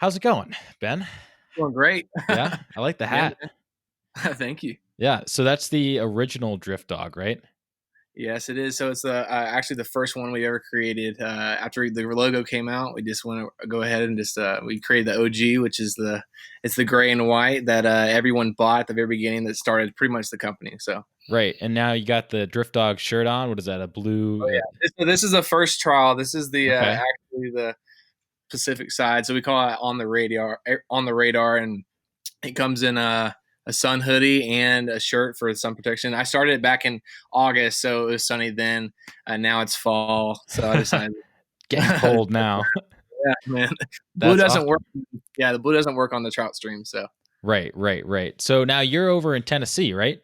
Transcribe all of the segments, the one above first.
How's it going, Ben? Doing great. Yeah, I like the Yeah, hat. man. Thank you. Yeah, so that's the original Drift Dog, right? Yes, it is. So it's actually the first one we ever created. After the logo came out, we just want to go ahead and just we created the OG, which is the gray and white that everyone bought at the very beginning that started pretty much the company. So Right, and now you got the Drift Dog shirt on. What is that? A blue? this is the first trial. This is the Okay, actually the Pacific side. So we call it on the radar, and it comes in a sun hoodie and a shirt for sun protection. I started it back in August, so it was sunny then. Now it's fall, so I decided. getting cold now. Yeah, man. Blue That's doesn't work. awesome. Yeah, the blue doesn't work on the trout stream. So, Right, right, right. So now you're over in Tennessee, right?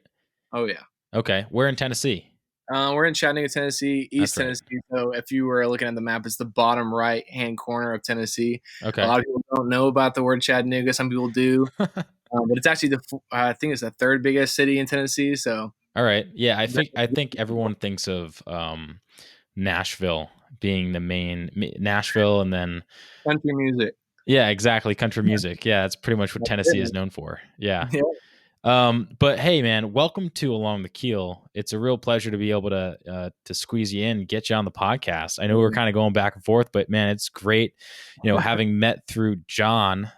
oh yeah. Okay, where in Tennessee? We're in Chattanooga, Tennessee, East That's right. Tennessee. So if you were looking at the map, it's the bottom right hand corner of Tennessee. A Okay. lot of people don't know about the word Chattanooga. Some people do, but it's actually I think it's the third biggest city in Tennessee. So, All right. Yeah, I think everyone thinks of Nashville being the main Nashville, and then country music. yeah, exactly, country music. Yeah, that's pretty much what Tennessee is known for. Yeah. Yeah. But hey, man, welcome to Along the Keel. It's a real pleasure to be able to squeeze you in, get you on the podcast. I know we're kind of going back and forth, but man, it's great, having met through John,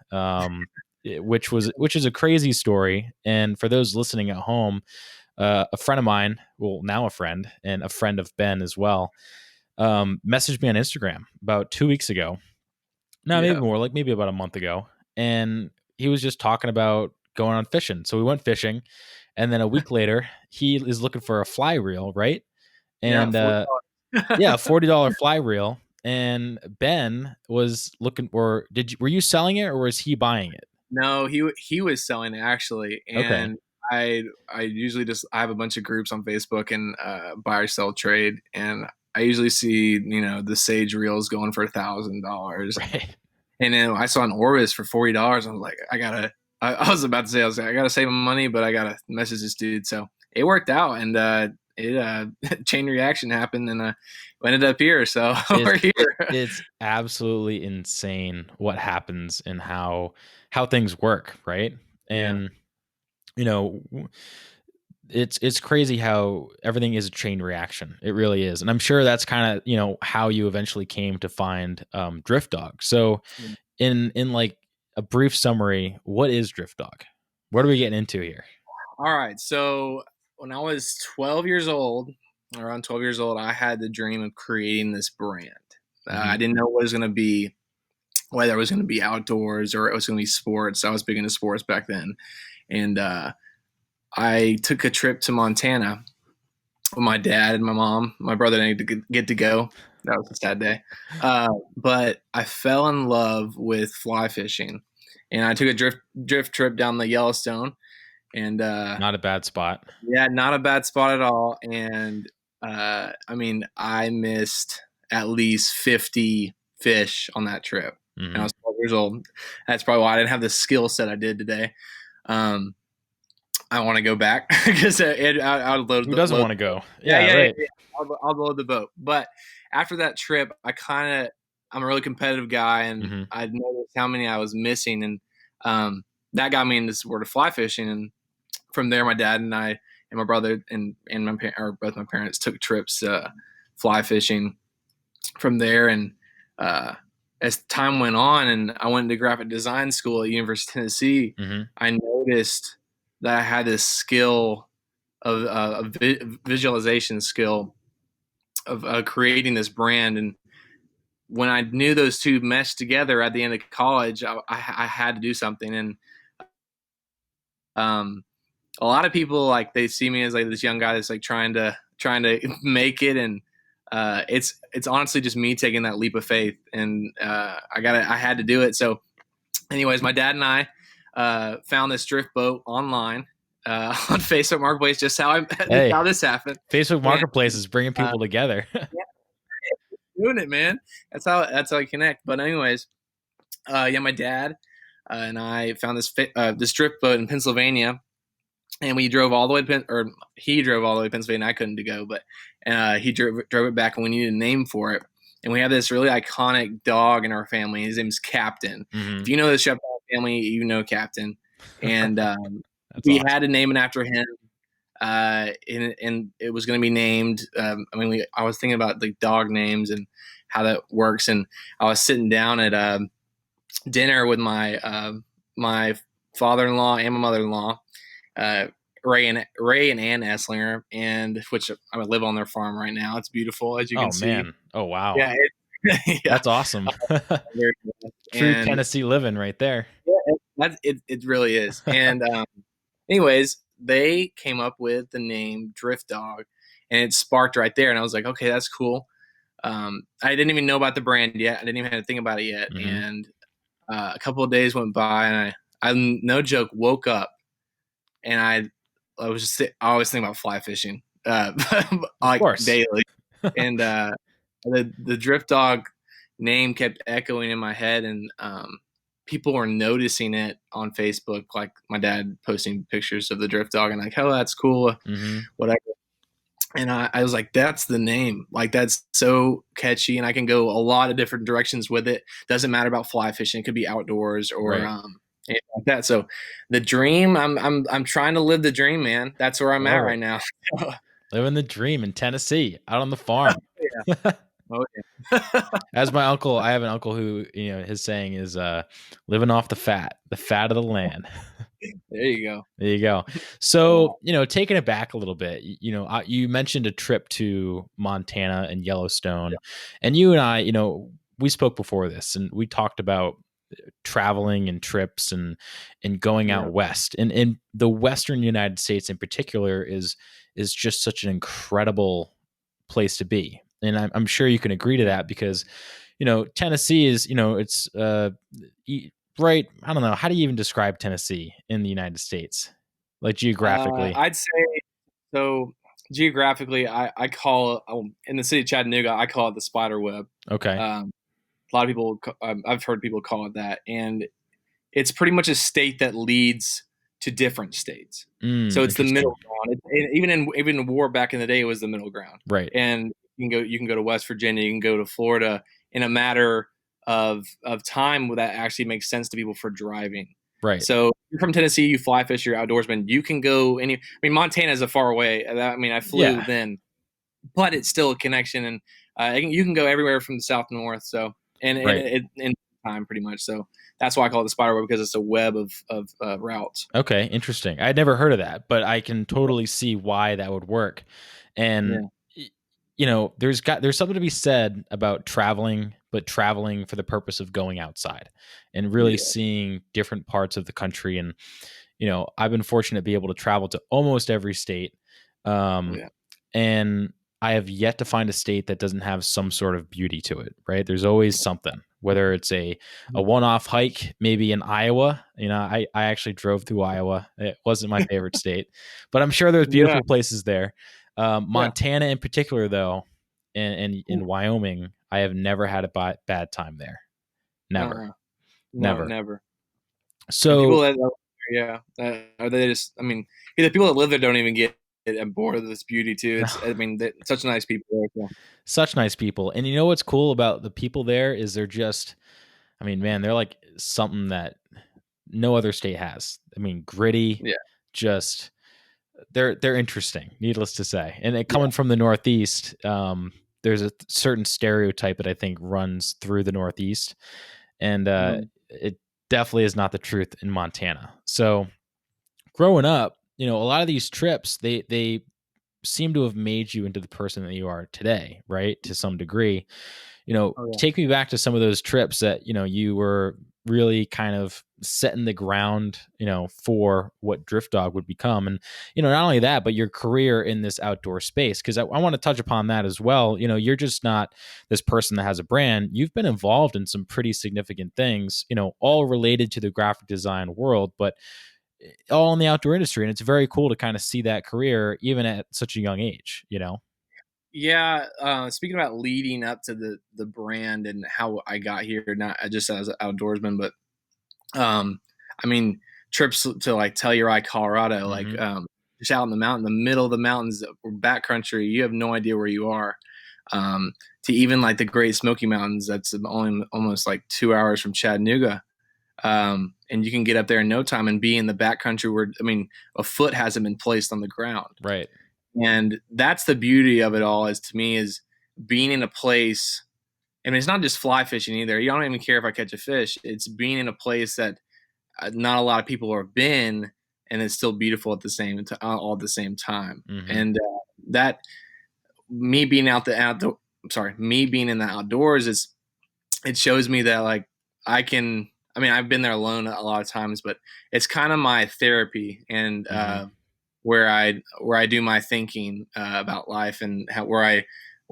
which is a crazy story. And for those listening at home, a friend of mine, well, now a friend, and a friend of Ben as well, messaged me on Instagram about 2 weeks ago. No, maybe Yeah. more, like maybe about a month ago, and he was just talking about going on fishing. So we went fishing, and then a week later, he is looking for a fly reel, right? Yeah. And yeah, a $40 fly reel. And Ben was looking, or were you selling it, or was he buying it? No, he was selling it actually, Okay, and I usually just I have a bunch of groups on Facebook and buy or sell trade, and I usually see the sage reels going for $1,000, right. and then I saw an Orbis for $40. I was like, I gotta. I was about to say I gotta save my money, but I gotta message this dude. So it worked out, and it chain reaction happened, and we ended up here. So It's we're here. it's absolutely insane what happens and how things work, right? Yeah. And you know, it's crazy how everything is a chain reaction. It really is, and I'm sure that's kind of how you eventually came to find Drift Dog. So, in like a brief summary, what is Drift Dog? What are we getting into here? All right. So when I was 12 years old, around 12 years old, I had the dream of creating this brand. I Hmm. didn't know what it was going to be, whether it was going to be outdoors or it was going to be sports. I was big into sports back then. And I took a trip to Montana with my dad and my mom. My brother didn't get to go. That was a sad day. But I fell in love with fly fishing. And I took a drift trip down the Yellowstone. And Not a bad spot. yeah, not a bad spot at all. And I mean, I missed at least 50 fish on that trip. And I Hmm. was 12 years old. That's probably why I didn't have the skill set I did today. Um, I want to go back because I would load Who the doesn't load. want to go? Yeah, Yeah, yeah, yeah, right. yeah. I'll load the boat. But after that trip, I'm a really competitive guy, and Hmm. I noticed how many I was missing, and that got me into this sport of fly fishing. And from there, my dad and I and my brother and or both my parents took trips fly fishing from there. And uh, as time went on, and I went to graphic design school at University of Tennessee, Hmm. I noticed that I had this skill of visualization skill of creating this brand. And when I knew those two meshed together at the end of college, I had to do something. And um, a lot of people like they see me as like this young guy that's like trying to make it, and it's honestly just me taking that leap of faith, and I had to do it. So anyways, my dad and I found this drift boat online on Facebook Marketplace. Just how Hey, how this happened. Facebook And Marketplace is bringing uh, people together. yeah, doing it, man. That's how I connect. But anyways, yeah, my dad and I found this drift boat in Pennsylvania, and we drove all the way to or he drove all the way to Pennsylvania. I couldn't to go, but he drove it back, and we needed a name for it. and we have this really iconic dog in our family. His name's Captain. Hmm. If you know the Shepherd family, you know Captain. And That's we awesome. had to name it after him. And it was going to be named. I was thinking about the dog names and how that works. And I was sitting down at dinner with my father-in-law and my mother-in-law, Ray and Ann Esslinger, and which I live on their farm right now. It's beautiful, as you Oh can see. man. Oh wow. Yeah, yeah. That's awesome. Very cool. True And Tennessee living right there. yeah, it really is. And anyways, they came up with the name Drift Dog, and it sparked right there. And I was like, okay, that's cool. I didn't even know about the brand yet. I didn't even have to think about it yet. Hmm. And a couple of days went by, and I no joke, woke up, and I was just I always think about fly fishing, Of like course. daily. And the Drift Dog name kept echoing in my head, and people were noticing it on Facebook, like my dad posting pictures of the Drift Dog, and like, oh, that's cool, Hmm. whatever. And I was like, that's the name. Like, that's so catchy, and I can go a lot of different directions with it. Doesn't matter about fly fishing; it could be outdoors or Right. anything like that. So, the dream, I'm trying to live the dream, man. That's where I'm at Love it. right now. Living the dream in Tennessee, out on the farm. Yeah. Oh yeah. As my uncle, I have an uncle who, his saying is living off the fat of the land. There you go. There you go. Yeah. So, taking it back a little bit, you mentioned a trip to Montana and Yellowstone, and you and I, we spoke before this and we talked about traveling and trips and going Yeah. out west. And in the Western United States in particular is just such an incredible place to be. And I'm sure you can agree to that because, Tennessee is, it's right. I don't know. How do you even describe Tennessee in the United States? Like geographically. I'd say so. Geographically, I call in the city of Chattanooga, I call it the spider web. Okay. A lot of people, I've heard people call it that, and it's pretty much a state that leads to different states. So it's the Interesting. middle ground. Even in war back in the day, it was the middle ground. Right. And you can go to West Virginia, you can go to Florida in a matter of time that actually makes sense to people for driving. Right. So you're from Tennessee, you fly fish, you're outdoorsman. You can go any. I mean, Montana is a far away. I mean, I flew Yeah. then, but it's still a connection, and you can go everywhere from the south to north. So and Right. in time pretty much. So that's why I call it the spider web, because it's a web of routes. Okay. Interesting. I'd never heard of that, but I can totally see why that would work. And Yeah. there's something to be said about traveling, but traveling for the purpose of going outside and really Yeah. seeing different parts of the country. And I've been fortunate to be able to travel to almost every state. Yeah. And I have yet to find a state that doesn't have some sort of beauty to it, right? There's always something, whether it's a one-off hike, maybe in Iowa. I actually drove through Iowa. It wasn't my favorite state, but I'm sure there's Yeah. beautiful places there. Yeah. Montana in particular, though, and in Wyoming, I have never had a bad time there. Never. Uh-huh. No, Never. never. And So people that are they just? I mean, the people that live there don't even get bored of this beauty too. It's I mean, such nice people there. So. such nice people. And you know what's cool about the people there is they're just, I mean, man, they're like something that no other state has. I mean, gritty, Yeah. just they're interesting, needless to say. And Yeah. coming from the Northeast, there's a certain stereotype that I think runs through the Northeast, and it definitely is not the truth in Montana. So growing up, a lot of these trips, they seem to have made you into the person that you are today, right? To some degree. Oh, yeah. Take me back to some of those trips that, you were really kind of setting the ground, for what Drift Dog would become. And, not only that, but your career in this outdoor space. Cause I want to touch upon that as well. You're just not this person that has a brand. You've been involved in some pretty significant things, all related to the graphic design world, but all in the outdoor industry. And it's very cool to kind of see that career even at such a young age, Yeah, speaking about leading up to the brand and how I got here, not just as an outdoorsman, but I mean trips to like Telluride, Colorado, like just out in the middle of the mountains or backcountry, you have no idea where you are. To to even like the Great Smoky Mountains. That's only almost like 2 hours from Chattanooga. And you can get up there in no time and be in the backcountry where, I mean, a foot hasn't been placed on the ground. Right. And that's the beauty of it all, is to me, is being in a place. I mean, it's not just fly fishing either. You don't even care if I catch a fish. It's being in a place that not a lot of people have been, and it's still beautiful at the same all at the same time. Mm-hmm. And that me being me being in the outdoors it shows me that like I can. I mean, I've been there alone a lot of times, but it's kind of my therapy and where I do my thinking about life, and where I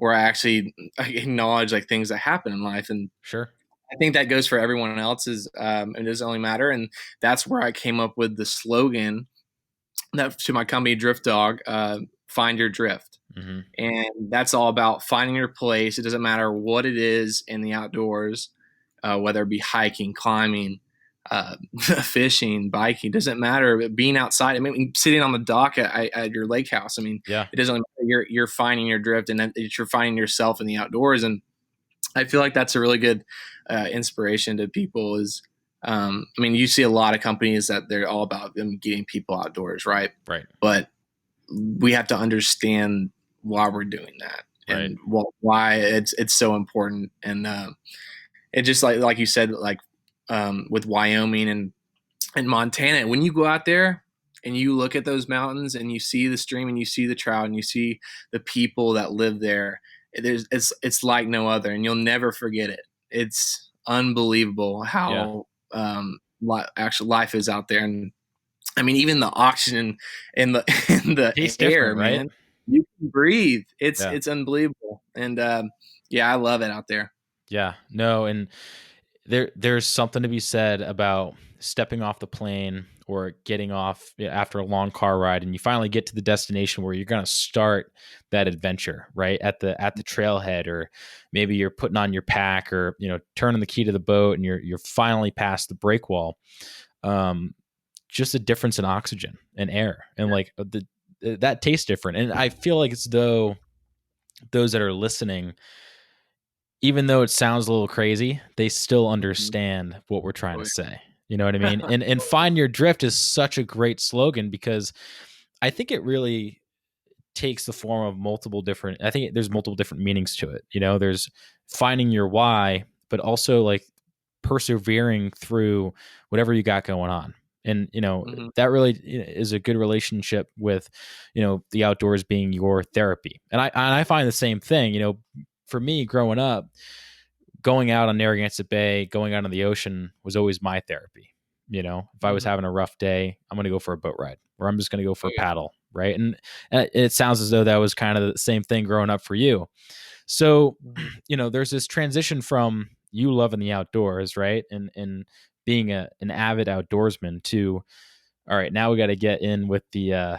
actually acknowledge like things that happen in life. And Sure. I think that goes for everyone else's. It doesn't only matter. And that's where I came up with the slogan that to my company, Drift Dog, find your drift. Mm-hmm. And that's all about finding your place. It doesn't matter what it is in the outdoors, whether it be hiking, climbing, fishing, biking, doesn't matter. Being outside, I mean, sitting on the dock at your lake house. I mean, Yeah. it doesn't matter. You're finding your drift, and you're finding yourself in the outdoors. And I feel like that's a really good inspiration to people. Is I mean, you see a lot of companies that they're all about them getting people outdoors, right? Right. But we have to understand why we're doing that, and why it's so important. And it just like you said, like with Wyoming and Montana, when you go out there and you look at those mountains and you see the stream and you see the trout and you see the people that live there, it's like no other, and you'll never forget it. It's unbelievable how actual life is out there. And I mean, even the oxygen in the Tastes air, different, right? man, you can breathe. It's unbelievable. And I love it out there. Yeah, no, and there's something to be said about stepping off the plane or getting off after a long car ride, and you finally get to the destination where you're going to start that adventure, right at the trailhead, or maybe you're putting on your pack, or turning the key to the boat, and you're finally past the break wall. Just a difference in oxygen and air, and like that tastes different. And I feel like it's though those that are listening, even though it sounds a little crazy, they still understand what we're trying to say. You know what I mean? And find your drift is such a great slogan, because I think it really takes the form of multiple different, I think there's multiple different meanings to it. There's finding your why, but also like persevering through whatever you got going on. And, that really is a good relationship with, the outdoors being your therapy. And I find the same thing, for me growing up, going out on Narragansett Bay, going out on the ocean was always my therapy. If I was having a rough day, I'm going to go for a boat ride, or I'm just going to go for a paddle. Right. And it sounds as though that was kind of the same thing growing up for you. So, there's this transition from you loving the outdoors, right, and being an avid outdoorsman, to, all right, now we got to get in with the,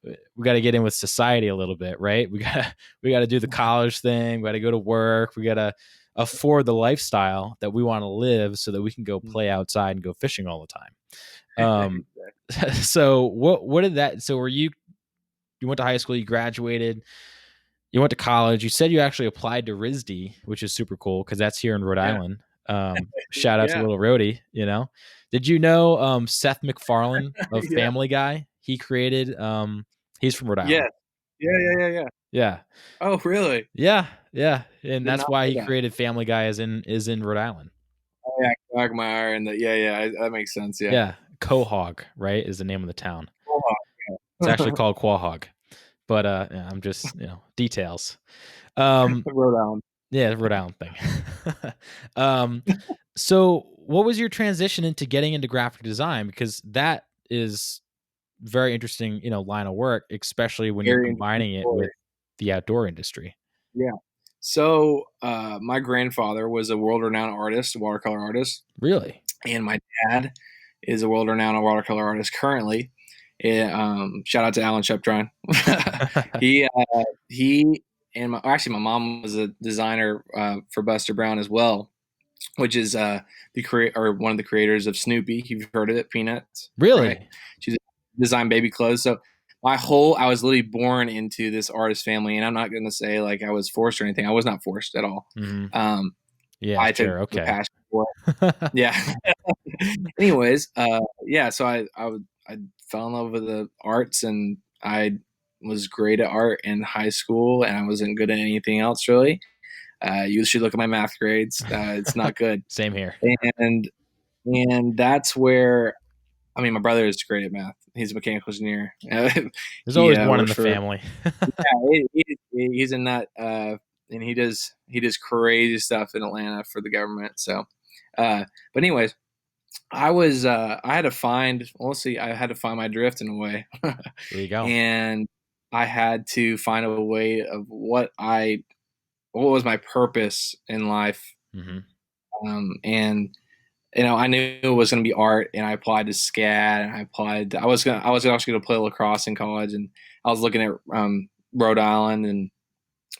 we got to get in with society a little bit, right? We got to do the college thing. We got to go to work. We got to afford the lifestyle that we want to live, so that we can go play outside and go fishing all the time. So what did that? So you went to high school, you graduated, you went to college. You said you actually applied to RISD, which is super cool because that's here in Rhode Island. Shout out to Little Rhodey. Did you know Seth MacFarlane of Family Guy? He created. He's from Rhode Island. Yeah. Oh, really? Yeah. And that's why he created Family Guy is in Rhode Island. Oh yeah, Quagmire and that makes sense. Yeah. Yeah. Quahog, right, is the name of the town. Quahog, It's actually called Quahog, but I'm just details. Rhode Island. Yeah, Rhode Island thing. So what was your transition into getting into graphic design? Because that is very interesting, line of work, especially when you're combining it with the outdoor industry. Yeah. So my grandfather was a world-renowned artist, watercolor artist. Really? And my dad is a world-renowned watercolor artist currently. Shout out to Alan Sheptrine. He and my mom was a designer for Buster Brown as well, which is one of the creators of Snoopy. You've heard of it, Peanuts? Really? Right? She's designed baby clothes. So I was literally born into this artist family, and I'm not going to say like I was forced or anything. I was not forced at all. Hmm. Um, Yeah, I took sure. the Okay. passion for it. Yeah. Anyways, yeah. So I fell in love with the arts, and I was great at art in high school, and I wasn't good at anything else really. You should look at my math grades. It's not good. Same here. And and that's where I mean, my brother is great at math. He's a mechanical engineer. There's He always one in works the for family. yeah, he's in that, and he does crazy stuff in Atlanta for the government. So, but anyways, I had to find honestly I had to find my drift in a way, There you go. and I had to find a way of what was my purpose in life, Hmm. and I knew it was going to be art, and I applied to SCAD, and I was actually going to play lacrosse in college, and I was looking at Rhode Island and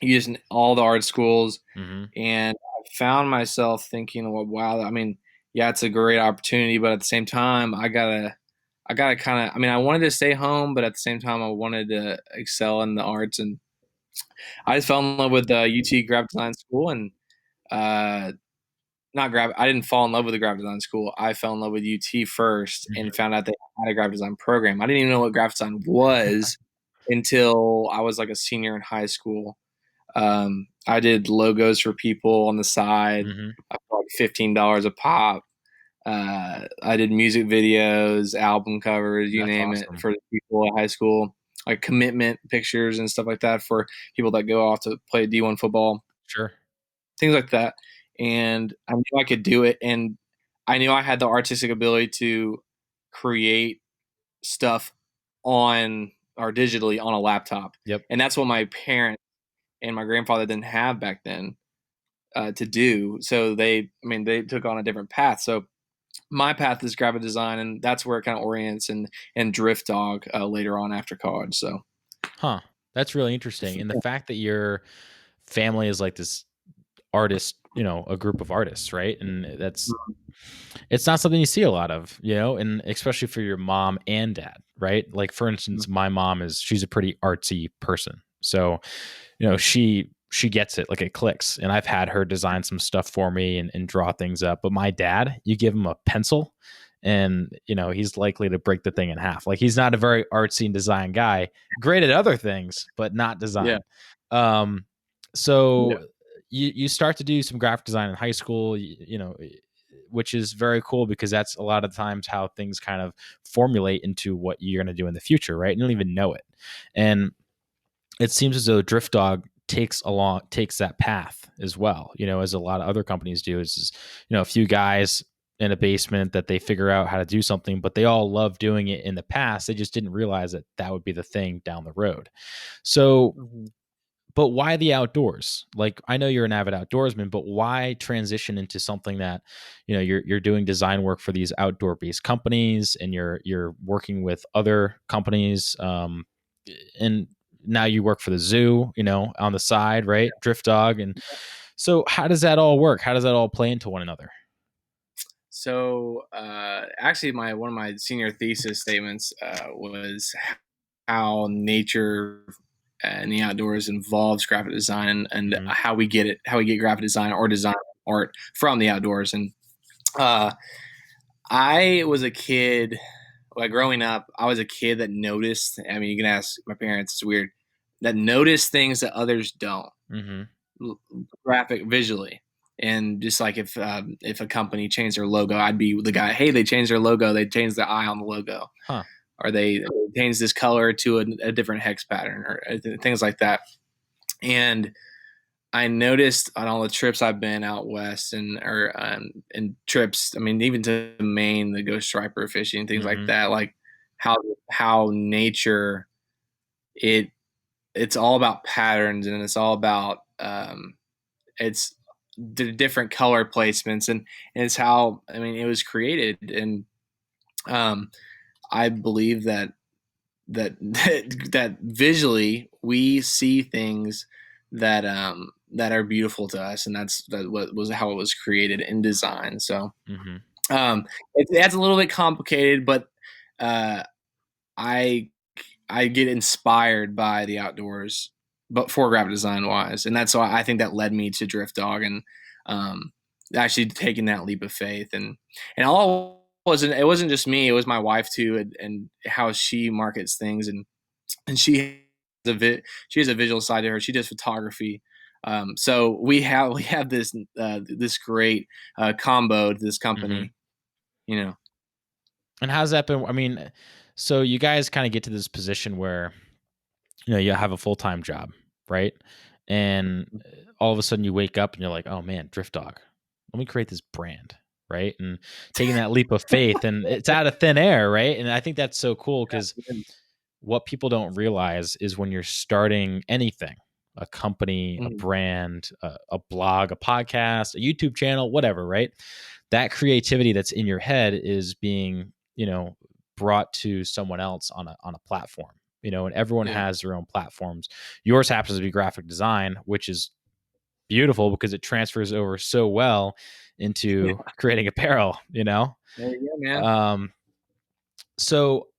using all the art schools, Hmm. and I found myself thinking, well, wow, I mean, yeah, it's a great opportunity, but at the same time, I gotta kind of, I mean, I wanted to stay home, but at the same time, I wanted to excel in the arts, and I just fell in love with UT Graphic Design School, and uh, not graphic. I didn't fall in love with the graphic design school. I fell in love with UT first and found out they had a graphic design program. I didn't even know what graphic design was until I was like a senior in high school. I did logos for people on the side, Hmm. like $15 a pop. I did music videos, album covers, you That's name it, awesome. for people at high school, like commitment pictures and stuff like that for people that go off to play D1 football, Sure. things like that. And I knew I could do it, and I knew I had the artistic ability to create stuff on or digitally on a laptop, Yep. and that's what my parents and my grandfather didn't have back then to do. So they took on a different path. So my path is graphic design, and that's where it kind of orients and Drift Dog later on after college. So Huh. That's really interesting. And the fact that your family is like this artist, a group of artists, right? And it's not something you see a lot of, and especially for your mom and dad, right? Like for instance, my mom she's a pretty artsy person. So, she gets it, like it clicks. And I've had her design some stuff for me and draw things up. But my dad, you give him a pencil and he's likely to break the thing in half. Like he's not a very artsy and design guy, great at other things, but not yeah, design. Um, so yeah, you start to do some graphic design in high school, which is very cool because that's a lot of times how things kind of formulate into what you're going to do in the future, right? You don't even know it. And it seems as though Drift Dog takes that path as well, as a lot of other companies do. Is a few guys in a basement that they figure out how to do something, but they all love doing it in the past. They just didn't realize that that would be the thing down the road. So, mhm. but why the outdoors? Like I know you're an avid outdoorsman, but why transition into something that, you're doing design work for these outdoor based companies and you're working with other companies, and now you work for the zoo, on the side, right? Drift Dog. And so how does that all work? How does that all play into one another? So actually, my one of my senior thesis statements was how nature and the outdoors involves graphic design, and Hmm. how we get graphic design or design art from the outdoors. And uh, I was a kid, like growing up, I was a kid that noticed. I mean, you can ask my parents; it's weird that notice things that others don't, Hmm. graphic visually. And just like if a company changed their logo, I'd be the guy. Hey, they changed their logo. They changed the eye on the logo, Huh. or they changed this color to a different hex pattern, or things like that. And I noticed on all the trips I've been out west and trips, I mean, even to Maine, the ghost striper fishing, things like Hmm. that, like how nature it it's all about patterns, and it's all about it's the different color placements, and it's how, I mean, it was created. And um, I believe that visually we see things that are beautiful to us, and that what was how it was created in design. So Hmm. that's a little bit complicated, but uh, I I get inspired by the outdoors, but for graphic design wise, and that's why I think that led me to Drift Dog and um, actually taking that leap of faith. And all wasn't it wasn't just me; it was my wife too, and how she markets things, and she has a visual side to her. She does photography. So we have this great combo to this Mm-hmm. company, you know. And how's that been? I mean, so you guys kind of get to this position where, you have a full-time job, right? And all of a sudden you wake up and you're like, oh man, Drift Dog, let me create this brand, right? And taking that leap of faith, and it's out of thin air, right? And I think that's so cool because what people don't realize is when you're starting anything, a company, a Mhm. brand, a blog, a podcast, a YouTube channel, whatever, right? That creativity that's in your head is being, brought to someone else on a platform, and everyone Yeah. has their own platforms. Yours happens to be graphic design, which is beautiful because it transfers over so well Yeah. into creating apparel, There you go, man. um so,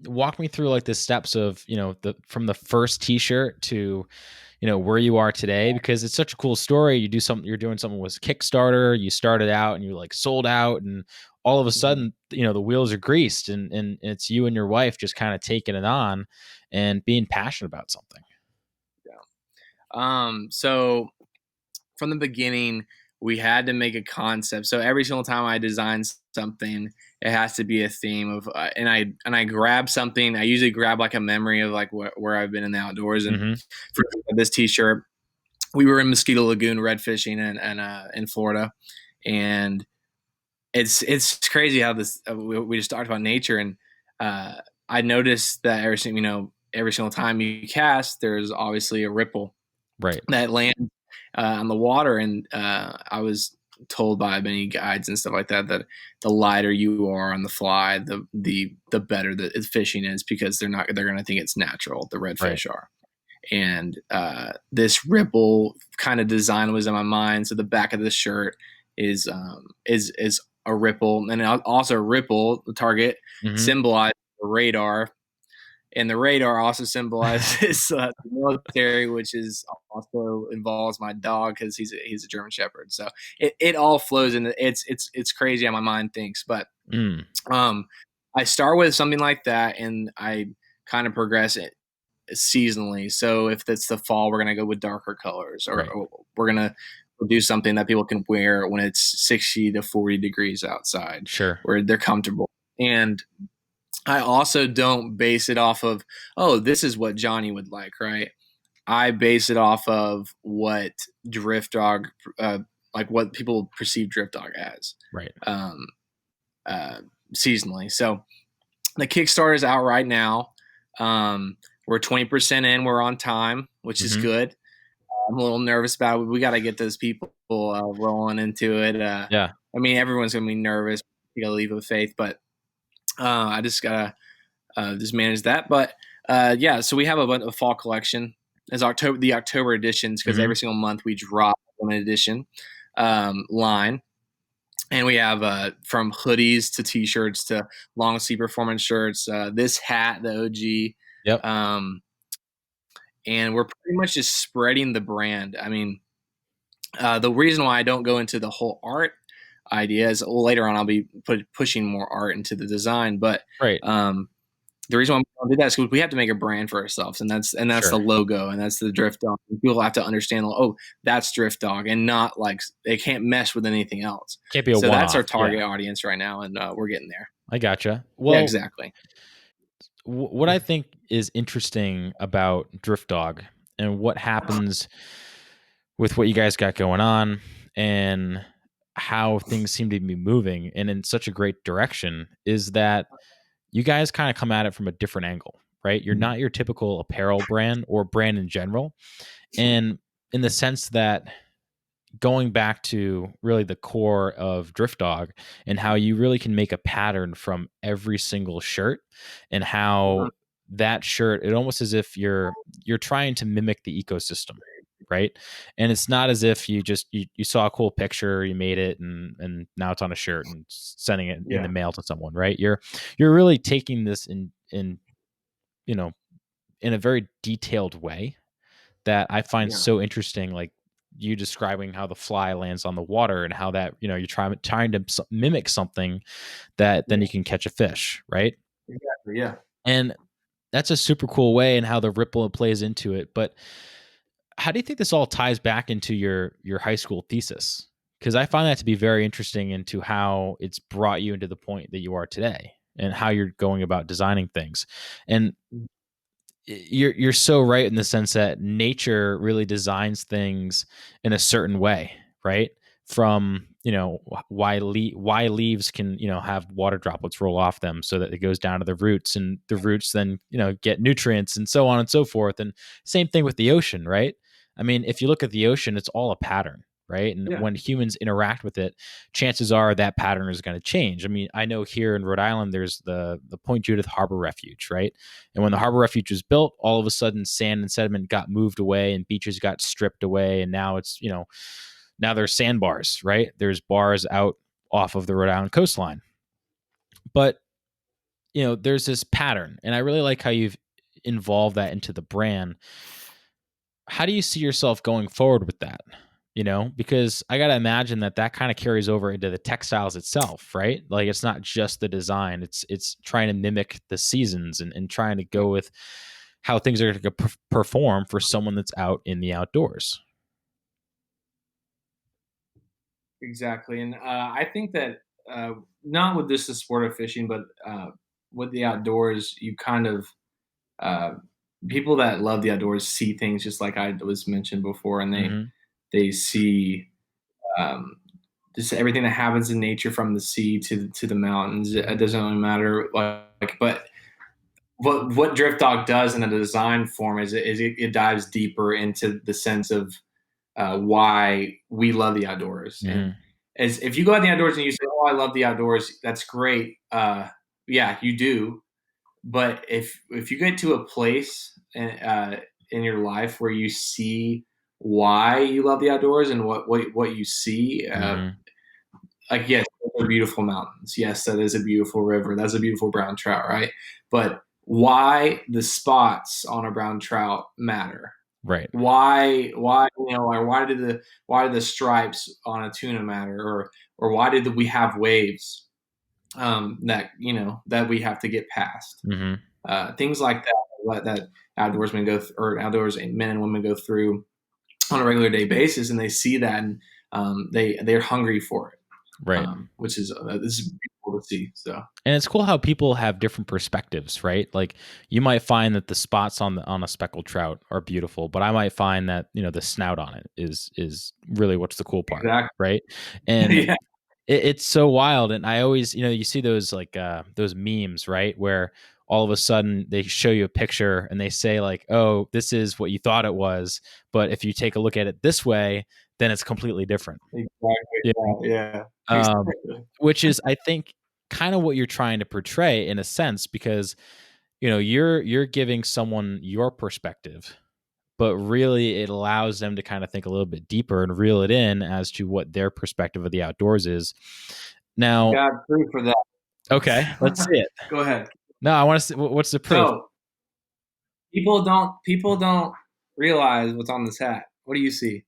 walk me through like the steps of, the from the first t-shirt to, where you are today, because it's such a cool story. You're doing something with Kickstarter, you started out and you like sold out, and all of a Mhm. sudden, the wheels are greased, and it's you and your wife just kind of taking it on and being passionate about something. Yeah. So from the beginning, we had to make a concept. So every single time I design something, it has to be a theme of, and I grab something. I usually grab like a memory of like where I've been in the outdoors. And Mm-hmm. for this T-shirt, we were in Mosquito Lagoon red fishing in Florida, and it's crazy how this we just talked about nature, and I noticed that every single time you cast, there's obviously a ripple Right. that lands on the water. And I was told by many guides and stuff like that that the lighter you are on the fly, the better the fishing is, because they're going to think it's natural. The Right. redfish are. And this ripple kind of design was in my mind. So the back of the shirt is a ripple, and also a ripple. The target Mm-hmm. symbolizes the radar, and the radar also symbolizes the military, which is also involves my dog because he's a German Shepherd. So it all flows into it's crazy how my mind thinks. But Mm. um, I start with something like that, and I kind of progress it seasonally. So if it's the fall, we're gonna go with darker colors, Right. or we're gonna do something that people can wear when it's 60 to 40 degrees outside, Sure. where they're comfortable. And I also don't base it off of, oh, this is what Johnny would like, right? I base it off of what Drift Dog, like what people perceive Drift Dog as, Right. um, uh, seasonally. So the Kickstarter is out right now. We're 20% in. We're on time, which is Mm-hmm. good. I'm a little nervous about it. We got to get those people rolling into it. Yeah. I mean, everyone's going to be nervous. You got to leave with faith, but I just got to just manage that. But yeah, so we have a fall collection as the October editions, because Mm-hmm. every single month we drop a limited edition line, and we have from hoodies to t-shirts to long sleeve performance shirts. This hat, the OG, Yep. and we're pretty much just spreading the brand. I mean, the reason why I don't go into the whole art idea is, well, later on I'll be pushing more art into the design, but Right. the reason why we don't do that is because we have to make a brand for ourselves, and that's the Sure. logo, and that's the Drift Dog. People have to understand, like, oh, that's Drift Dog, and not like they can't mesh with anything else. Can't be a So that's our one-off. Yeah. target audience right now, and we're getting there. I gotcha. Yeah, Well, exactly. what I think is interesting about Drift Dog and what happens with what you guys got going on, and how things seem to be moving and in such a great direction, is that you guys kind of come at it from a different angle, right? You're not your typical apparel brand or brand in general. And in the sense that, going back to really the core of Drift Dog and how you really can make a pattern from every single shirt, and how that shirt, it almost as if you're trying to mimic the ecosystem, right? And it's not as if you saw a cool picture, you made it, and now it's on a shirt and sending it in Yeah. the mail to someone, right? You're really taking this in in a very detailed way that I find Yeah. so interesting. Like you describing how the fly lands on the water and how that, you're trying to mimic something that then you can catch a fish, right? Exactly. Yeah. And that's a super cool way and how the ripple plays into it. But how do you think this all ties back into your high school thesis? Because I find that to be very interesting into how it's brought you into the point that you are today and how you're going about designing things. And you're so right in the sense that nature really designs things in a certain way, right? From why leaves can have water droplets roll off them so that it goes down to the roots, and the roots then get nutrients and so on and so forth. And same thing with the ocean, right? I mean, if you look at the ocean, it's all a pattern, right? And Yeah. when humans interact with it, chances are that pattern is going to change. I mean, I know here in Rhode Island, there's the Point Judith Harbor Refuge, right? And when the harbor refuge was built, all of a sudden sand and sediment got moved away and beaches got stripped away. And now it's, now there's sandbars, right? There's bars out off of the Rhode Island coastline. But, there's this pattern. And I really like how you've involved that into the brand. How do you see yourself going forward with that? Because I got to imagine that kind of carries over into the textiles itself, right? Like it's not just the design, it's trying to mimic the seasons and trying to go with how things are going to perform for someone that's out in the outdoors. Exactly. And I think that not with just the sport of fishing, but with the outdoors, you kind of uh, people that love the outdoors see things just like I was mentioned before, and Mm-hmm. they see um, just everything that happens in nature from the sea to the mountains. It doesn't really matter. But what Drift Dog does in a design form is it dives deeper into the sense of why we love the outdoors. Mm-hmm. And as if you go out in the outdoors and you say, "Oh, I love the outdoors," that's great. Yeah, you do. But if you get to a place in your life where you see why you love the outdoors and what you see, Mm-hmm. like yes, those are beautiful mountains. Yes, that is a beautiful river. That's a beautiful brown trout, right? But why the spots on a brown trout matter? Right. Why or why did the stripes on a tuna matter, or why did we have waves that that we have to get past? Mm-hmm. Things like that. That outdoorsmen or outdoors men and women go through on a regular day basis, and they see that, and they're hungry for it, Right. which is this is beautiful to see. So And it's cool how people have different perspectives, right? Like you might find that the spots on a speckled trout are beautiful, but I might find that the snout on it is really what's the cool part, exactly, right? And yeah, it's so wild. And I always, you see those like those memes, right, where all of a sudden they show you a picture and they say like, "Oh, this is what you thought it was, but if you take a look at it this way, then it's completely different." exactly, Yeah. yeah, Um, exactly. which is, I think, kind of what you're trying to portray in a sense, because you're giving someone your perspective, but really it allows them to kind of think a little bit deeper and reel it in as to what their perspective of the outdoors is. Now, Got proof for okay, let's that. see it. Go ahead. No, I want to see what's the proof. So people don't realize what's on this hat. What do you see?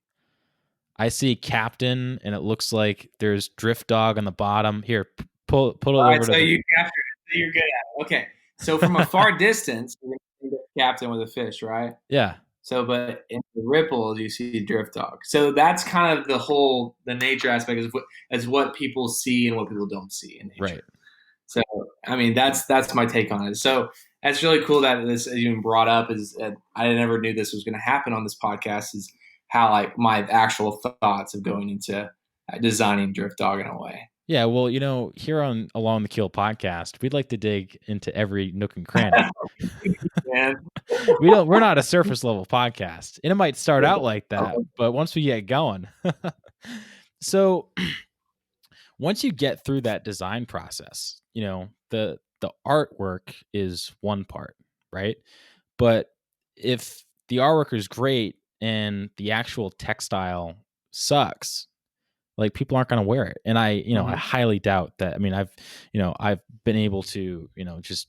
I see captain, and it looks like there's drift dog on the bottom. Here, pull All it right, over to so the. you captured it. So you're good at it. Okay. So from a far distance, you're gonna see the captain with a fish, right? Yeah, So, but in the ripples, you see drift dog. So that's kind of the nature aspect is what people see and what people don't see in right. nature. So, I mean, that's my take on it. So that's really cool that this even brought up is I never knew this was going to happen on this podcast, is how like my actual thoughts of going into designing drift dog in a way. Yeah, well, here on Along the Keel podcast, we'd like to dig into every nook and cranny. Man. We're not a surface level podcast. And it might start out like that, but once we get going. So, once you get through that design process, the artwork is one part, right? But if the artwork is great and the actual textile sucks, like people aren't going to wear it. And I Mhm. highly doubt that. I mean, I've been able to, just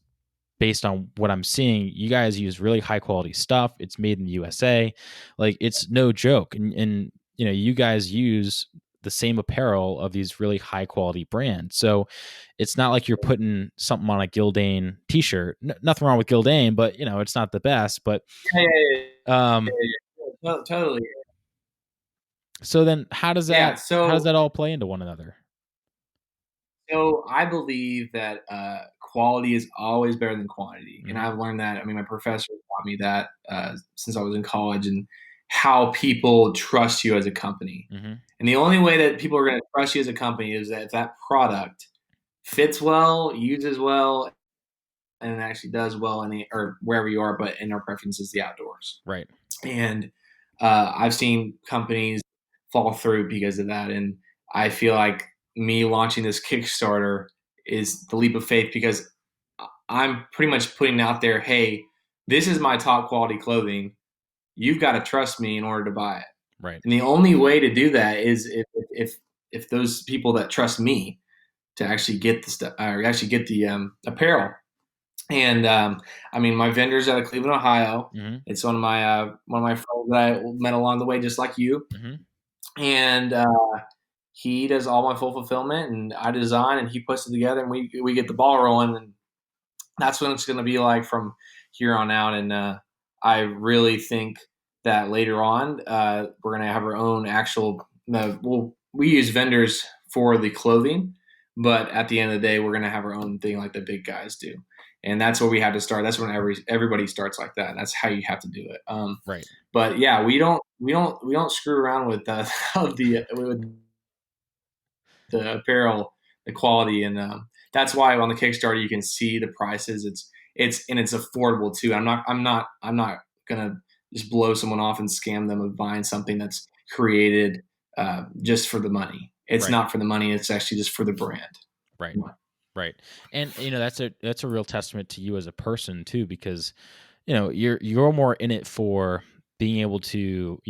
based on what I'm seeing, you guys use really high quality stuff. It's made in the USA. Like it's no joke. And you guys use the same apparel of these really high quality brands. So it's not like you're putting something on a Gildane t-shirt. Nothing wrong with Gildane, but it's not the best. But Yeah, yeah, yeah, um, yeah, totally. so then how does Yeah, that all play into one another? so I believe that quality is always better than quantity, and Mm-hmm. I've learned that. I mean, my professor taught me that since I was in college, and how people trust you as a company. Mm-hmm. And the only way that people are going to trust you as a company is that if that product fits well, uses well, and it actually does well in the or wherever you are, but in our preference is the outdoors. Right. And I've seen companies fall through because of that. And I feel like me launching this Kickstarter is the leap of faith because I'm pretty much putting out there, hey, this is my top quality clothing. You've got to trust me in order to buy it. Right. And the only way to do that is if those people that trust me to actually get the stuff or actually get the apparel. And I mean, my vendor's out of Cleveland, Ohio. Mm-hmm. It's one of my friends that I met along the way, just like you. Mm-hmm. And he does all my full fulfillment, and I design, and he puts it together, and we get the ball rolling, and that's what it's going to be like from here on out. And I really think that later on, we're going to have our own actual. We use vendors for the clothing, but at the end of the day, we're going to have our own thing like the big guys do, and that's where we have to start. That's when everybody starts like that. And that's how you have to do it. Right. But yeah, we don't screw around with with the apparel, the quality, and that's why on the Kickstarter you can see the prices. It's affordable too. I'm not gonna just blow someone off and scam them of buying something that's created just for the money. It's Right. not for the money. It's actually just for the brand. Right. Right. And that's a real testament to you as a person too, because you're more in it for being able to,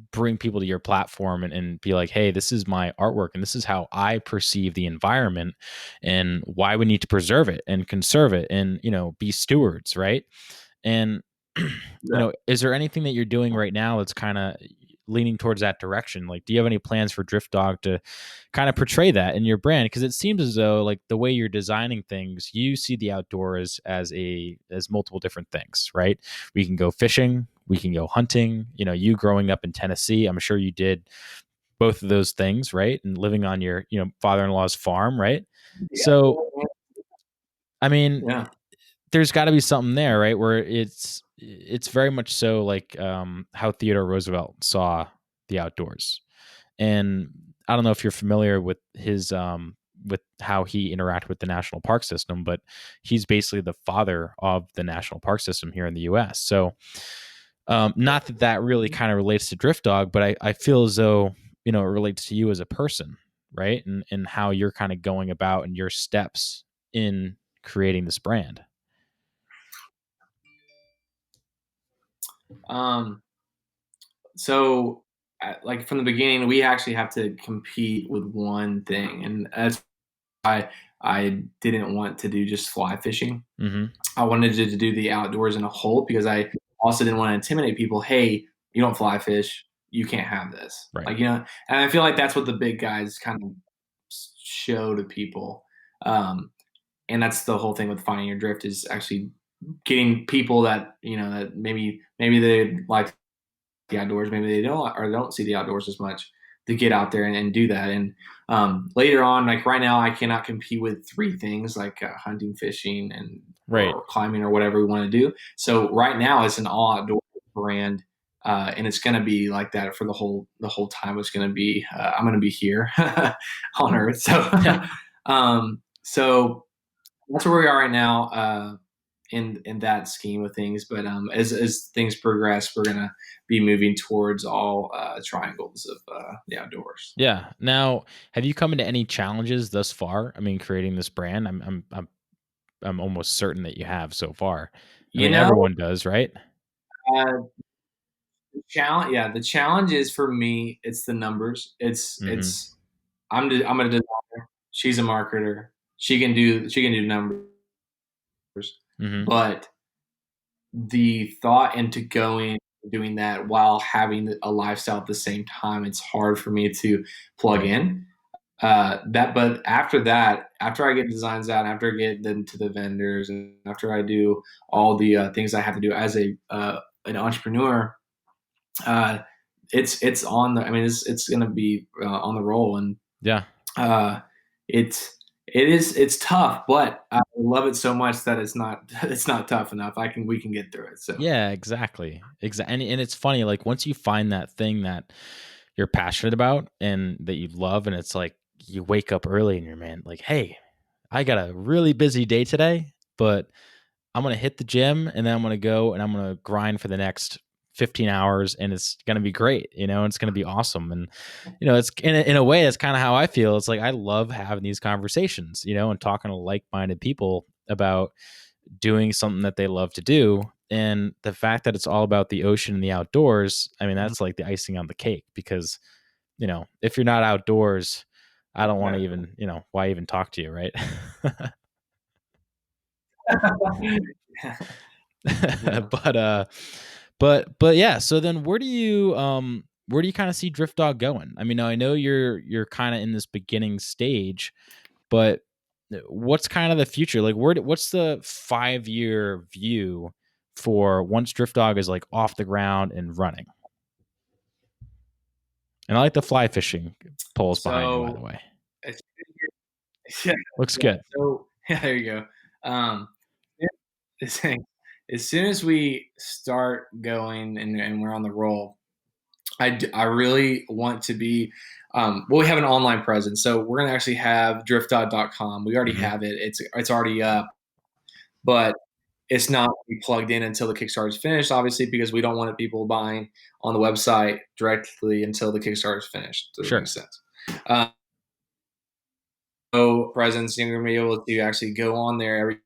bring people to your platform and be like, hey, this is my artwork and this is how I perceive the environment and why we need to preserve it and conserve it and, be stewards, right? And Yeah. is there anything that you're doing right now that's kind of leaning towards that direction? Like, do you have any plans for Drift Dog to kind of portray that in your brand? Because it seems as though, like, the way you're designing things, you see the outdoors as multiple different things, right? We can go fishing, we can go hunting. You growing up in Tennessee, I'm sure you did both of those things, right? And living on your father-in-law's farm, right? So, I mean, Yeah. there's got to be something there, right? Where it's very much so like how Theodore Roosevelt saw the outdoors. And I don't know if you're familiar with his with how he interacted with the national park system, but he's basically the father of the national park system here in the US. So not that really kind of relates to Drift Dog, but I feel as though it relates to you as a person, right? And how you're kind of going about and your steps in creating this brand. Um, so, like from the beginning, we actually have to compete with one thing, and that's why I didn't want to do just fly fishing. Mm-hmm. I wanted to do the outdoors in a whole because I also didn't want to intimidate people. Hey, you don't fly fish, you can't have this. Right. And I feel like that's what the big guys kind of show to people. And that's the whole thing with finding your drift is actually getting people that that maybe they like the outdoors, maybe they don't see the outdoors as much to get out there and do that. And later on, like right now, I cannot compete with three things like hunting, fishing, and Right. or climbing or whatever we want to do. So right now, it's an all outdoor brand. And it's going to be like that for the whole time. It's going to be I'm going to be here on Earth. So so that's where we are right now. In that scheme of things. But as things progress, we're gonna be moving towards all triangles of the outdoors. Yeah. Now, have you come into any challenges thus far? I mean, creating this brand, I'm almost certain that you have so far. I You mean, know, everyone does, right? uh, challenge. Yeah, the challenge is for me. It's the numbers. Mm-hmm. I'm a designer. She's a marketer. She can do numbers. Mm-hmm. but the thought into doing that while having a lifestyle at the same time, it's hard for me to plug in. But after that, after I get designs out, after I get them to the vendors, and after I do all the things I have to do as a an entrepreneur, uh, it's on the. I mean, it's going to be on the roll, and Yeah. uh, it's tough, but I love it so much that it's not tough enough. We can get through it. So Yeah, exactly. And it's funny, like once you find that thing that you're passionate about and that you love, and it's like you wake up early and you're like, hey, I got a really busy day today, but I'm gonna hit the gym and then I'm gonna go and I'm gonna grind for the next 15 hours and it's gonna be great, it's gonna be awesome. And it's in a way that's kind of how I feel. It's like I love having these conversations, and talking to like-minded people about doing something that they love to do. And the fact that it's all about the ocean and the outdoors, I mean, that's like the icing on the cake because, if you're not outdoors, I don't want to even, why even talk to you, right? but but yeah, so then where do you kind of see Drift Dog going? I mean, now I know you're kind of in this beginning stage, but what's kind of the future? Like what's the 5-year view for once Drift Dog is like off the ground and running? And I like the fly fishing poles behind you, by the so way. it's, yeah, Looks yeah. good. So yeah, there you go. As as soon as we start going and we're on the roll, I really want to be. Well, we have an online presence, so we're gonna actually have driftdot.com. We already Hmm. have it. It's already up, but it's not plugged in until the Kickstarter is finished, obviously, because we don't want people buying on the website directly until the Kickstarter is finished. Does that Sure. make sense? So presence, you're gonna be able to actually go on there every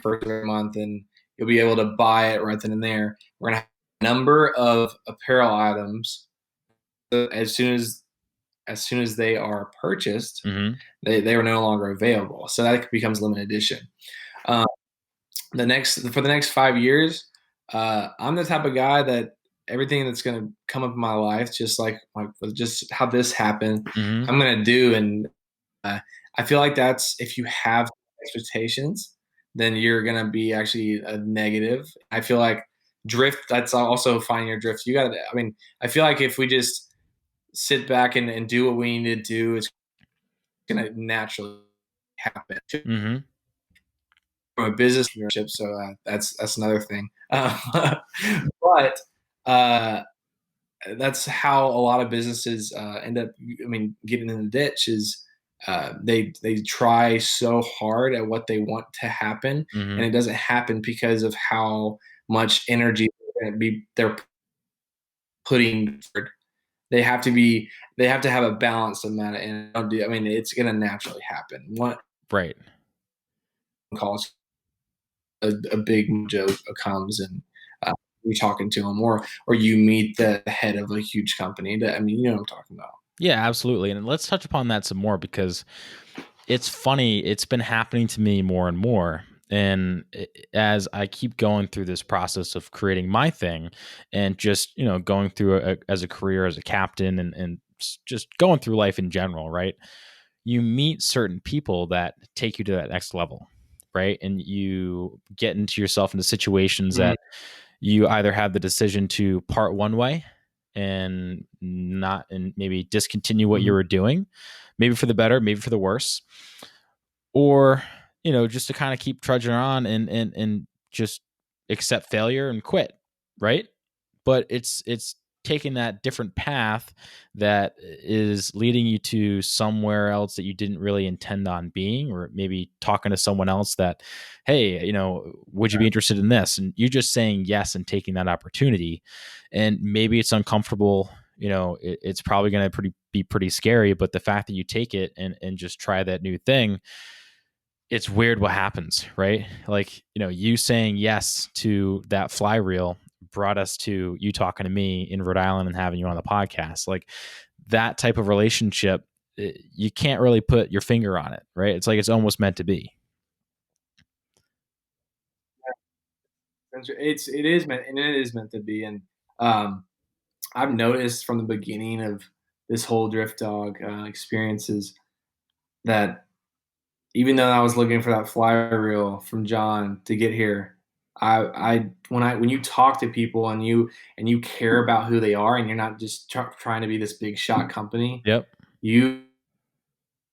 first of every month, and you'll be able to buy it right then and there. We're gonna have a number of apparel items as soon as they are purchased, Hmm. they are no longer available. So that becomes limited edition. Um, for the next 5 years, I'm the type of guy that everything that's going to come up in my life, just how this happened, Hmm. I'm going to do. And I feel like that's if you have expectations, then you're going to be actually a negative. I feel like drift. That's also finding your drift. You got to. I mean, I feel like if we just sit back and do what we need to do, it's going to naturally happen Hmm. from a business entrepreneurship. So that's another thing. But uh, that's how a lot of businesses end up. I mean, getting in the ditch is they try so hard at what they want to happen, Hmm. and it doesn't happen because of how much energy they're putting forward. They have to be they have to have a balanced amount of energy. I mean, it's gonna naturally happen. One Right. calls a big joke comes and you're talking to them, or you meet the head of a huge company. That I mean, you know what I'm talking about. Yeah, absolutely. And let's touch upon that some more because it's funny. It's been happening to me more and more. And as I keep going through this process of creating my thing and just, going through as a career as a captain and just going through life in general, right? You meet certain people that take you to that next level, right? And you get into yourself into situations Mhm. that you either have the decision to part one way and not and maybe discontinue what you Mhm. were doing, maybe for the better, maybe for the worse, or just to kind of keep trudging on and just accept failure and quit, right? But it's taking that different path that is leading you to somewhere else that you didn't really intend on being, or maybe talking to someone else that, hey, would you be interested in this? And you just saying yes and taking that opportunity. And maybe it's uncomfortable, it's probably going to be pretty scary, but the fact that you take it and just try that new thing, it's weird what happens, right? Like, you saying yes to that fly reel brought us to you talking to me in Rhode Island and having you on the podcast. Like that type of relationship, you can't really put your finger on it, right? It's like it's almost meant to be. it is meant, and it is meant to be. And um, I've noticed from the beginning of this whole Drift Dog experiences that even though I was looking for that flyer reel from John to get here, when you talk to people and you care about who they are and you're not just trying to be this big shot company, Yep. you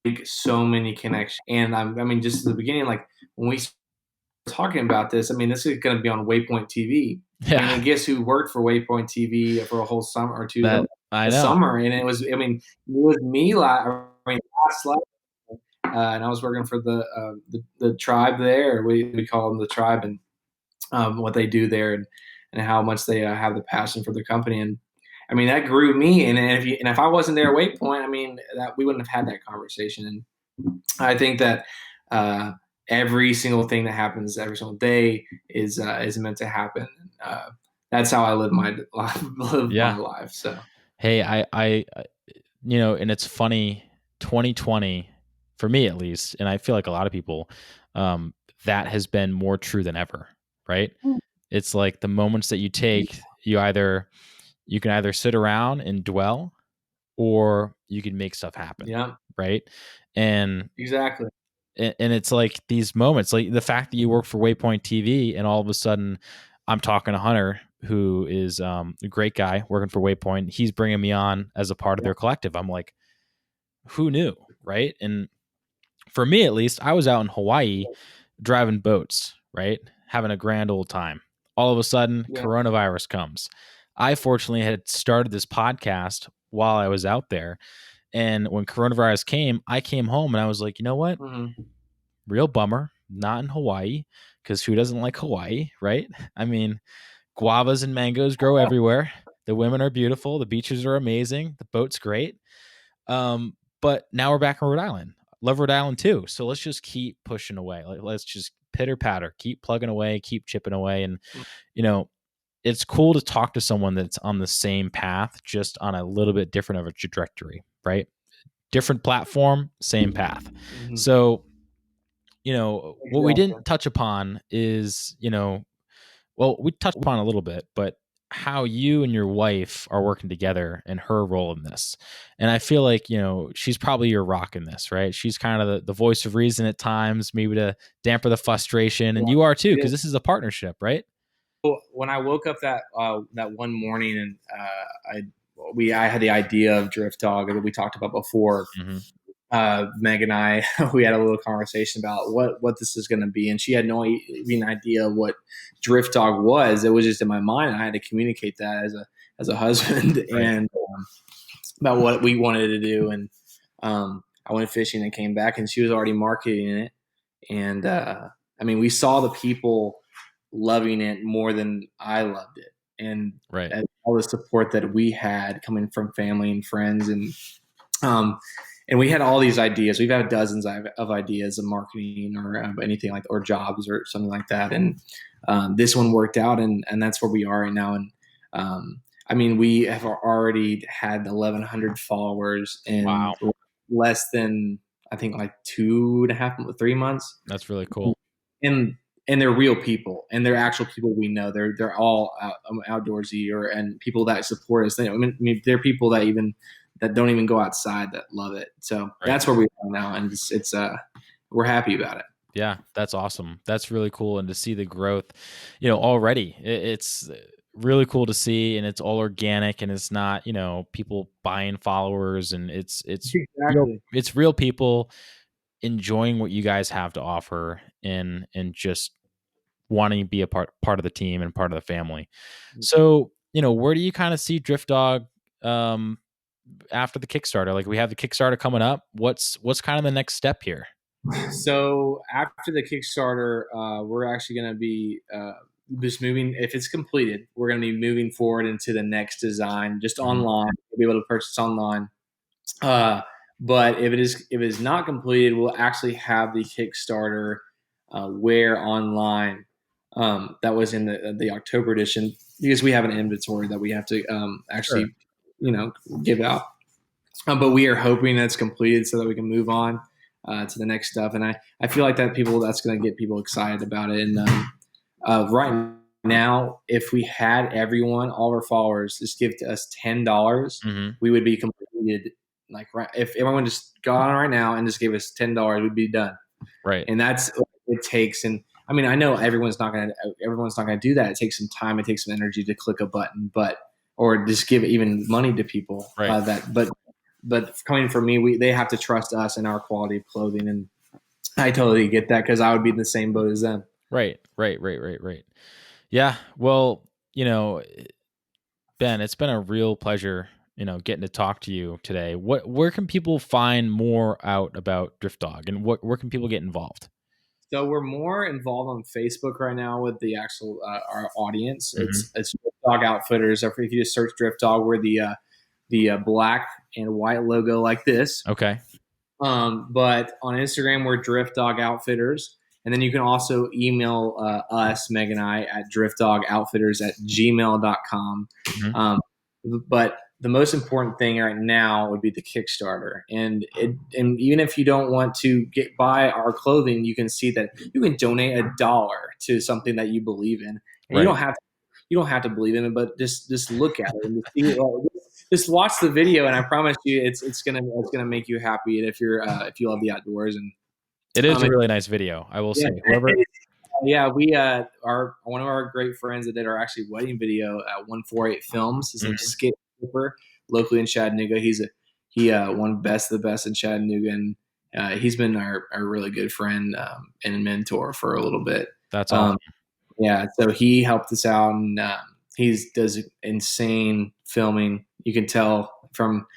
make so many connections. And I mean, just at the beginning, like when we started talking about this, I mean, this is going to be on Waypoint TV. I mean, Yeah. and guess who worked for Waypoint TV for a whole summer or two, That I a know. summer, and it was, I mean, it was me. Last and I was working for the tribe there. We call them the tribe, and what they do there, and how much they have the passion for the company. And I mean, that grew me. And if I wasn't there at Waypoint, I mean, that we wouldn't have had that conversation. And I think that every single thing that happens every single day is meant to happen. That's how I live my life. Yeah. My life. So Hey, and it's funny, 2020 for me at least, and I feel like a lot of people, that has been more true than ever, right? It's like the moments that you take, you can either sit around and dwell, or you can make stuff happen, yeah, right? And exactly. and it's like these moments, like the fact that you work for Waypoint TV, and all of a sudden, I'm talking to Hunter, who is a great guy working for Waypoint. He's bringing me on as a part of their collective. I'm like, who knew, right? And for me, at least, I was out in Hawaii driving boats, right, having a grand old time. All of a sudden, Yeah. coronavirus comes. I fortunately had started this podcast while I was out there. And when coronavirus came, I came home and I was like, you know what? Mm-hmm. Real bummer, not in Hawaii, because who doesn't like Hawaii, right? I mean, guavas and mangoes grow everywhere. The women are beautiful. The beaches are amazing. The boat's great. But now we're back in Rhode Island. Love Rhode Island too. So let's just keep pushing away. Like, let's just pitter patter, keep plugging away, keep chipping away. And, you know, it's cool to talk to someone that's on the same path, just on a little bit different of a trajectory, right? Different platform, same path. Mm-hmm. So, what we Exactly. didn't touch upon is, well, we touched upon a little bit, but how you and your wife are working together and her role in this. And I feel like, she's probably your rock in this, right? She's kind of the voice of reason at times, maybe to damper the frustration. And you are too, because this is a partnership, right? When I woke up that one morning, and I had the idea of Drift Dog that we talked about before. Mm-hmm. Meg and I, we had a little conversation about what this is going to be, and she had no even idea of what Drift Dog was. It was just in my mind, and I had to communicate that as a husband, right. And about what we wanted to do. And I went fishing and came back, and she was already marketing it. And I mean, we saw the people loving it more than I loved it, and right. all the support that we had coming from family and friends, and we had all these ideas. We've had dozens of ideas of marketing or anything like, or jobs or something like that. And this one worked out, and that's where we are right now. And I mean, we have already had 1,100 followers in less than, I think, like 2.5, 3 months. That's really cool. And they're real people, and they're actual people we know. They're all outdoorsy and people that support us. I mean, they're people that don't even go outside that love it. So that's where we are now, and it's we're happy about it. Yeah, that's awesome. That's really cool, and to see the growth, already it's really cool to see, and it's all organic, and it's not people buying followers, and it's exactly. It's real people enjoying what you guys have to offer, and just wanting to be a part of the team and part of the family. So where do you kind of see Drift Dog after the Kickstarter? Like, we have the Kickstarter coming up. What's kind of the next step here? So after the Kickstarter, we're actually going to be just moving. If it's completed, we're going to be moving forward into the next design, just online. We'll be able to purchase online. But if it is not completed, we'll actually have the Kickstarter wear online. That was in the October edition, because we have an inventory that we have to actually give out. But we are hoping that's completed so that we can move on to the next stuff. And I feel like that's going to get people excited about it. And right now, if we had everyone, all our followers, just give to us $10, Mm-hmm. we would be completed. Like, if everyone just got on right now and just gave us $10, we'd be done. Right. And that's what it takes. And I mean, I know everyone's not gonna do that. It takes some time. It takes some energy to click a button, or just give even money to people. Right. But coming from me, they have to trust us and our quality of clothing, and I totally get that because I would be in the same boat as them. Right. Yeah. Well, Ben, it's been a real pleasure, getting to talk to you today. Where can people find more out about Drift Dog, and where can people get involved? So we're more involved on Facebook right now with the actual our audience. Mhm. It's Drift Dog Outfitters. If you just search Drift Dog, we're the black and white logo like this. Okay. But on Instagram, we're Drift Dog Outfitters. And then you can also email us, Meg and I, at driftdogoutfitters@gmail.com. Mhm. But the most important thing right now would be the Kickstarter. And even if you don't want to buy our clothing, you can see that you can donate $1 to something that you believe in. And Right. you don't have to believe in it, but just look at it and just watch the video, and I promise you, it's gonna make you happy. And if you love the outdoors, and it is a really nice video, I will say. We are one of our great friends that did our actually wedding video at 148 Films. His name's Skip Cooper, locally in Chattanooga. He won Best of the Best in Chattanooga, and he's been our really good friend and mentor for a little bit. That's awesome. So he helped us out, and he does insane filming. You can tell from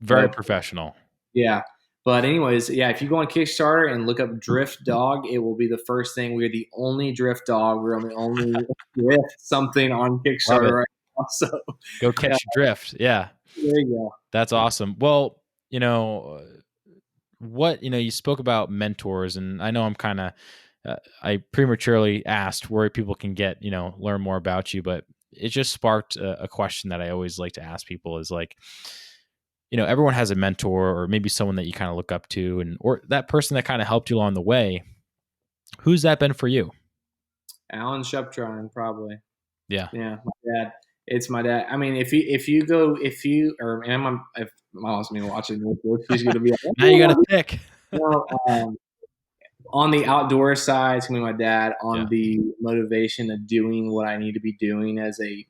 very professional. Yeah. But anyways, if you go on Kickstarter and look up Drift Dog, it will be the first thing. We're the only Drift Dog. We're the only Drift something on Kickstarter right now. So go catch Drift. Yeah. There you go. That's awesome. Well, you spoke about mentors, and I know I'm kind of, I prematurely asked where people can get, learn more about you, but it just sparked a question that I always like to ask people is like, everyone has a mentor or maybe someone that you kind of look up to, or that person that kind of helped you along the way. Who's that been for you? Alan Shuptron, probably. Yeah. Yeah. My dad. It's my dad. I mean, if my mom's been watching, she's going to be like, now you got to pick. On the outdoor side, it's going to be my dad. On the motivation of doing what I need to be doing as a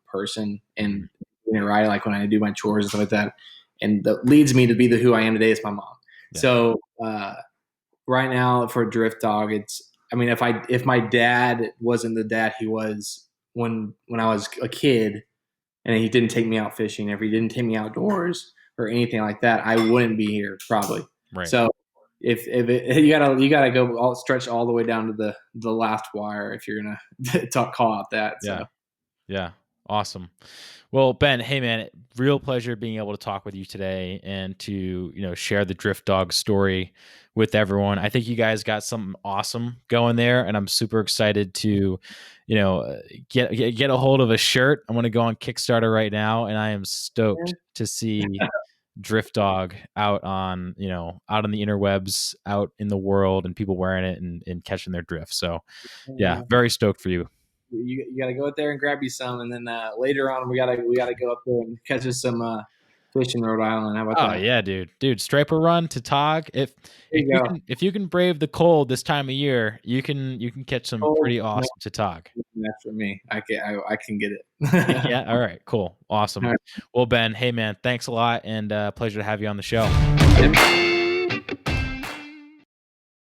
person and right, like when I do my chores and stuff like that, and that leads me to be who I am today is my mom. Yeah. So right now for Drift Dog, if my dad wasn't the dad he was when I was a kid, and he didn't take me out fishing, if he didn't take me outdoors or anything like that, I wouldn't be here probably. Right. So if you gotta go stretch all the way down to the last wire if you're gonna call out that. So. Yeah. Awesome. Well, Ben, hey man, real pleasure being able to talk with you today and to, share the Drift Dog story with everyone. I think you guys got something awesome going there, and I'm super excited to, get a hold of a shirt. I'm going to go on Kickstarter right now, and I am stoked to see Drift Dog out on the interwebs, out in the world, and people wearing it and catching their drift. So yeah, very stoked for you. You got to go out there and grab you some, and then later on we got to go up there and catch us some fish in Rhode Island. How about that? Oh yeah, dude, striper run to Tog. If you can brave the cold this time of year, you can catch some pretty awesome to Tog. That's for me. I can get it. Yeah. All right. Cool. Awesome. Right. Well, Ben, hey man, thanks a lot, and pleasure to have you on the show. Yep.